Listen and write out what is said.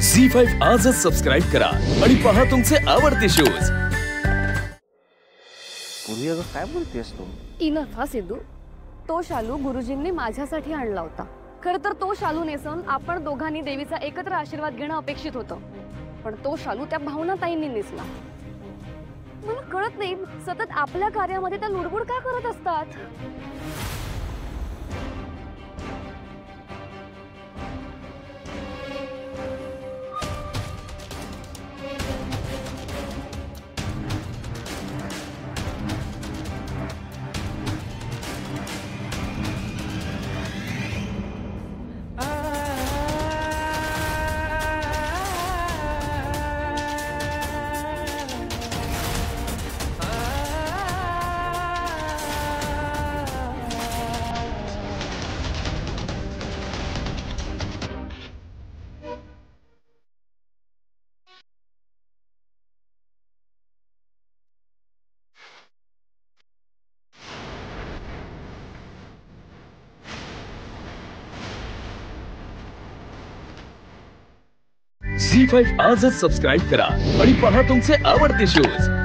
झी5 आजच सबस्क्राइब करा आणि पहा तुमचे आवडते शोज। पूर्वी अगं काय बोलतेस तू? इनफ हा सिद्धू, तो शालू गुरुजींनी माझ्यासाठी आणला होता। खरं तर तो शालू नेसून आपण दोघांनी देवीचा एकत्र आशीर्वाद घेणं अपेक्षित होतं, पण तो शालू त्या भावनाताईंनी नेसला। मला कळत नाही सतत आपल्या कार्यामध्ये त्या लुडबुड का करत असतात। झी5 आजच सबस्क्राइब करा आणि पहा तुमचे आवडते शोज।